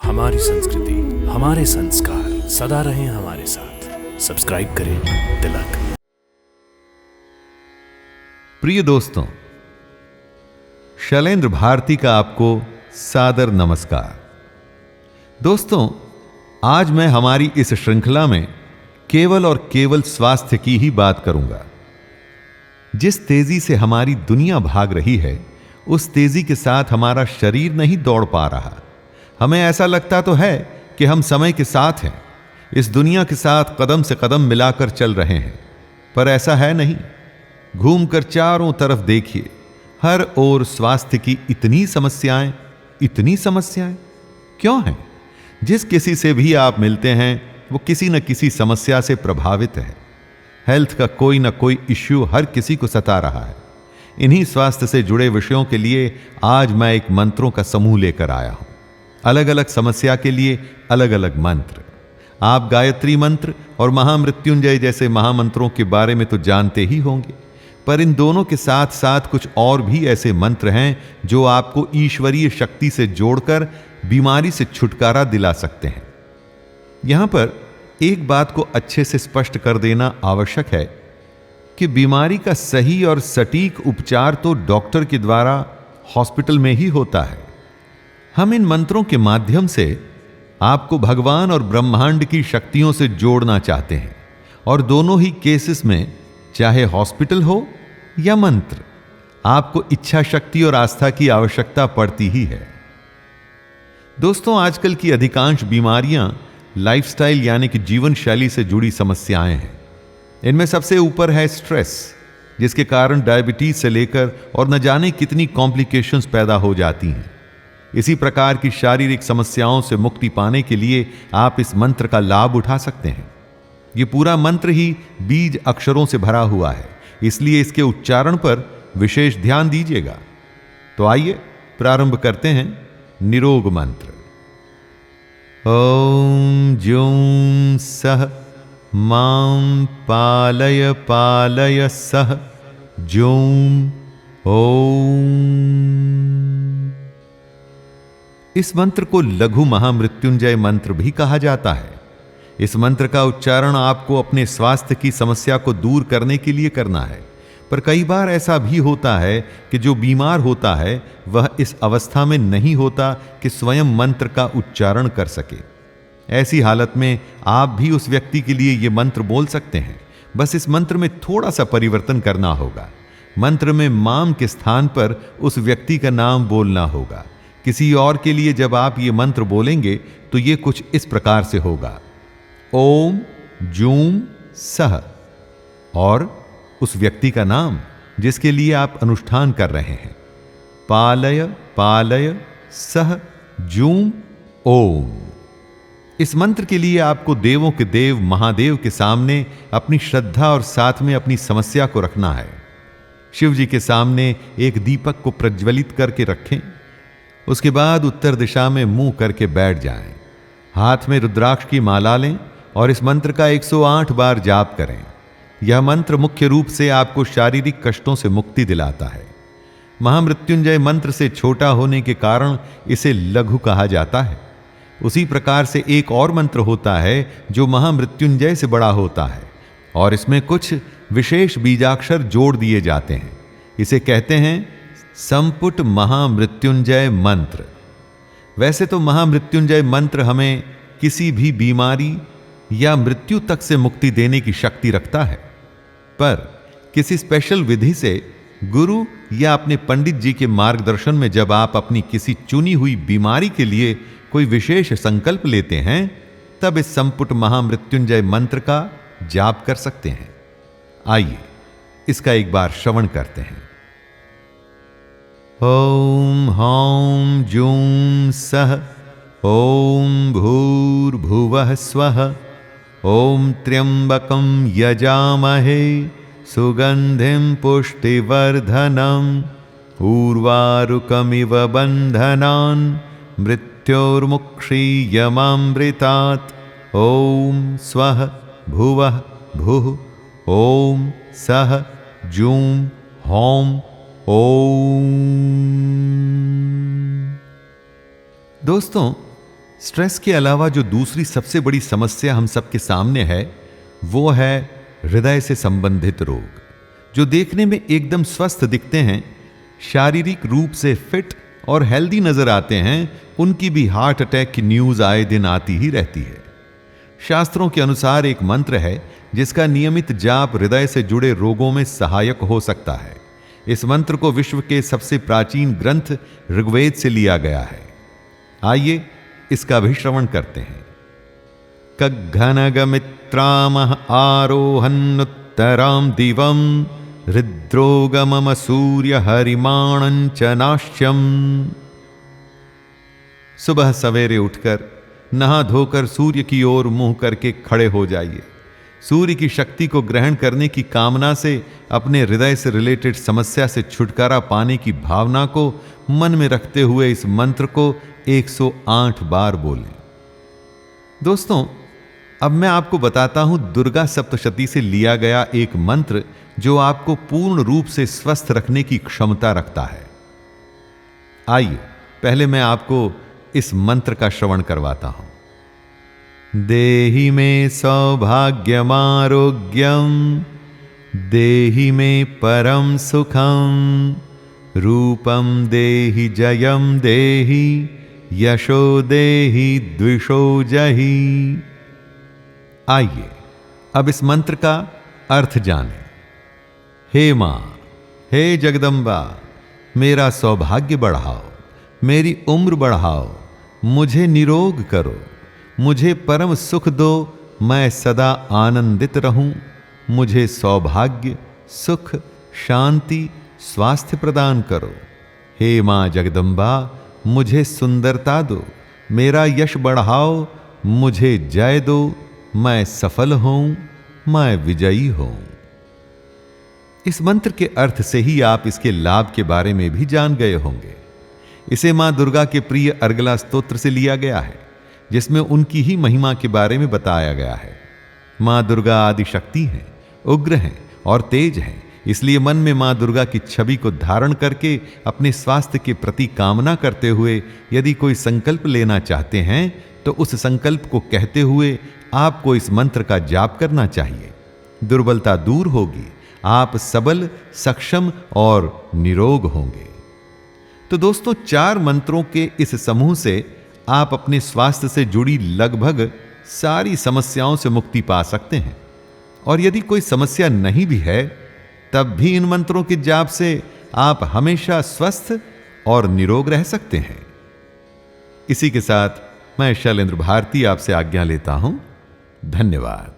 हमारी संस्कृति, हमारे संस्कार सदा रहें हमारे साथ। सब्सक्राइब करें तिलक। प्रिय दोस्तों, शैलेंद्र भारती का आपको सादर नमस्कार। दोस्तों, आज मैं हमारी इस श्रृंखला में केवल और केवल स्वास्थ्य की ही बात करूंगा। जिस तेजी से हमारी दुनिया भाग रही है, उस तेजी के साथ हमारा शरीर नहीं दौड़ पा रहा। हमें ऐसा लगता तो है कि हम समय के साथ हैं, इस दुनिया के साथ कदम से कदम मिलाकर चल रहे हैं, पर ऐसा है नहीं। घूमकर चारों तरफ देखिए, हर ओर स्वास्थ्य की इतनी समस्याएं क्यों हैं? जिस किसी से भी आप मिलते हैं वो किसी न किसी समस्या से प्रभावित है। हेल्थ का कोई ना कोई इश्यू हर किसी को सता रहा है। इन्हीं स्वास्थ्य से जुड़े विषयों के लिए आज मैं एक मंत्रों का समूह लेकर आया हूं। अलग अलग समस्या के लिए अलग अलग मंत्र। आप गायत्री मंत्र और महामृत्युंजय जैसे महामंत्रों के बारे में तो जानते ही होंगे, पर इन दोनों के साथ साथ कुछ और भी ऐसे मंत्र हैं जो आपको ईश्वरीय शक्ति से जोड़कर बीमारी से छुटकारा दिला सकते हैं। यहां पर एक बात को अच्छे से स्पष्ट कर देना आवश्यक है कि बीमारी का सही और सटीक उपचार तो डॉक्टर के द्वारा हॉस्पिटल में ही होता है। हम इन मंत्रों के माध्यम से आपको भगवान और ब्रह्मांड की शक्तियों से जोड़ना चाहते हैं, और दोनों ही केसेस में, चाहे हॉस्पिटल हो या मंत्र, आपको इच्छा शक्ति और आस्था की आवश्यकता पड़ती ही है। दोस्तों, आजकल की अधिकांश बीमारियां लाइफस्टाइल यानी कि जीवन शैली से जुड़ी समस्याएं हैं। इनमें सबसे ऊपर है स्ट्रेस, जिसके कारण डायबिटीज से लेकर और न जाने कितनी कॉम्प्लिकेशंस पैदा हो जाती हैं। इसी प्रकार की शारीरिक समस्याओं से मुक्ति पाने के लिए आप इस मंत्र का लाभ उठा सकते हैं। यह पूरा मंत्र ही बीज अक्षरों से भरा हुआ है, इसलिए इसके उच्चारण पर विशेष ध्यान दीजिएगा। तो आइए प्रारंभ करते हैं निरोग मंत्र। ओम ज्यूं सह मां पालय पालय सह ज्यूं ओम। इस मंत्र को लघु महामृत्युंजय मंत्र भी कहा जाता है। इस मंत्र का उच्चारण आपको अपने स्वास्थ्य की समस्या को दूर करने के लिए करना है, पर कई बार ऐसा भी होता है कि जो बीमार होता है वह इस अवस्था में नहीं होता कि स्वयं मंत्र का उच्चारण कर सके। ऐसी हालत में आप भी उस व्यक्ति के लिए यह मंत्र बोल सकते हैं। बस इस मंत्र में थोड़ा सा परिवर्तन करना होगा। मंत्र में माम के स्थान पर उस व्यक्ति का नाम बोलना होगा। किसी और के लिए जब आप ये मंत्र बोलेंगे तो ये कुछ इस प्रकार से होगा: ओम जूम सह, और उस व्यक्ति का नाम जिसके लिए आप अनुष्ठान कर रहे हैं, पालय पालय सह जूम ओम। इस मंत्र के लिए आपको देवों के देव महादेव के सामने अपनी श्रद्धा और साथ में अपनी समस्या को रखना है। शिव जी के सामने एक दीपक को प्रज्वलित करके रखें। उसके बाद उत्तर दिशा में मुंह करके बैठ जाएं। हाथ में रुद्राक्ष की माला लें और इस मंत्र का 108 बार जाप करें। यह मंत्र मुख्य रूप से आपको शारीरिक कष्टों से मुक्ति दिलाता है। महामृत्युंजय मंत्र से छोटा होने के कारण इसे लघु कहा जाता है। उसी प्रकार से एक और मंत्र होता है जो महामृत्युंजय से बड़ा होता है, और इसमें कुछ विशेष बीजाक्षर जोड़ दिए जाते हैं। इसे कहते हैं संपुट महामृत्युंजय मंत्र। वैसे तो महामृत्युंजय मंत्र हमें किसी भी बीमारी या मृत्यु तक से मुक्ति देने की शक्ति रखता है, पर किसी स्पेशल विधि से गुरु या अपने पंडित जी के मार्गदर्शन में जब आप अपनी किसी चुनी हुई बीमारी के लिए कोई विशेष संकल्प लेते हैं, तब इस संपुट महामृत्युंजय मंत्र का जाप कर सकते हैं। आइए इसका एक बार श्रवण करते हैं। ओम हौं जूं सह ओम भूर्भुवः स्वः ओम त्र्यंबकं यजामहे सुगंधिं पुष्टिवर्धनम् उर्वारुकमिव बन्धनान् मृत्योर्मुक्षीयमामृतात्। ओम स्वः भुवः भुः ओम सह जूं हौं ओम। दोस्तों, स्ट्रेस के अलावा जो दूसरी सबसे बड़ी समस्या हम सबके सामने है वो है हृदय से संबंधित रोग, जो देखने में एकदम स्वस्थ दिखते हैं, शारीरिक रूप से फिट और हेल्दी नजर आते हैं, उनकी भी हार्ट अटैक की न्यूज आए दिन आती ही रहती है। शास्त्रों के अनुसार एक मंत्र है जिसका नियमित जाप हृदय से जुड़े रोगों में सहायक हो सकता है। इस मंत्र को विश्व के सबसे प्राचीन ग्रंथ ऋग्वेद से लिया गया है। आइए इसका भी श्रवण करते हैं। कघनगमित्रामह आरोहन्नुत्तरां दिवं हृद्रोगमम सूर्य हरिमाणंच नाश्यम। सुबह सवेरे उठकर नहा धोकर सूर्य की ओर मुंह करके खड़े हो जाइए। सूर्य की शक्ति को ग्रहण करने की कामना से अपने हृदय से रिलेटेड समस्या से छुटकारा पाने की भावना को मन में रखते हुए इस मंत्र को 108 बार बोलें। दोस्तों, अब मैं आपको बताता हूं दुर्गा सप्तशती से लिया गया एक मंत्र जो आपको पूर्ण रूप से स्वस्थ रखने की क्षमता रखता है। आइए पहले मैं आपको इस मंत्र का श्रवण करवाता हूं। देहि में सौभाग्यम आरोग्यम, देहि में परम सुखम, रूपम देहि जयम देहि, यशो देहि द्विषो जहि। आइए अब इस मंत्र का अर्थ जानें। हे मां, हे जगदम्बा, मेरा सौभाग्य बढ़ाओ, मेरी उम्र बढ़ाओ, मुझे निरोग करो, मुझे परम सुख दो, मैं सदा आनंदित रहूं, मुझे सौभाग्य, सुख, शांति, स्वास्थ्य प्रदान करो। हे मां जगदम्बा, मुझे सुंदरता दो, मेरा यश बढ़ाओ, मुझे जय दो, मैं सफल हूं, मैं विजयी हूं। इस मंत्र के अर्थ से ही आप इसके लाभ के बारे में भी जान गए होंगे। इसे मां दुर्गा के प्रिय अर्गला स्तोत्र से लिया गया है, जिसमें उनकी ही महिमा के बारे में बताया गया है। मां दुर्गा आदि शक्ति हैं, उग्र हैं और तेज हैं। इसलिए मन में मां दुर्गा की छवि को धारण करके अपने स्वास्थ्य के प्रति कामना करते हुए यदि कोई संकल्प लेना चाहते हैं तो उस संकल्प को कहते हुए आपको इस मंत्र का जाप करना चाहिए। दुर्बलता दूर होगी, आप सबल, सक्षम और निरोग होंगे। तो दोस्तों, 4 मंत्रों के इस समूह से आप अपने स्वास्थ्य से जुड़ी लगभग सारी समस्याओं से मुक्ति पा सकते हैं। और यदि कोई समस्या नहीं भी है तब भी इन मंत्रों के जाप से आप हमेशा स्वस्थ और निरोग रह सकते हैं। इसी के साथ मैं शैलेंद्र भारती आपसे आज्ञा लेता हूं। धन्यवाद।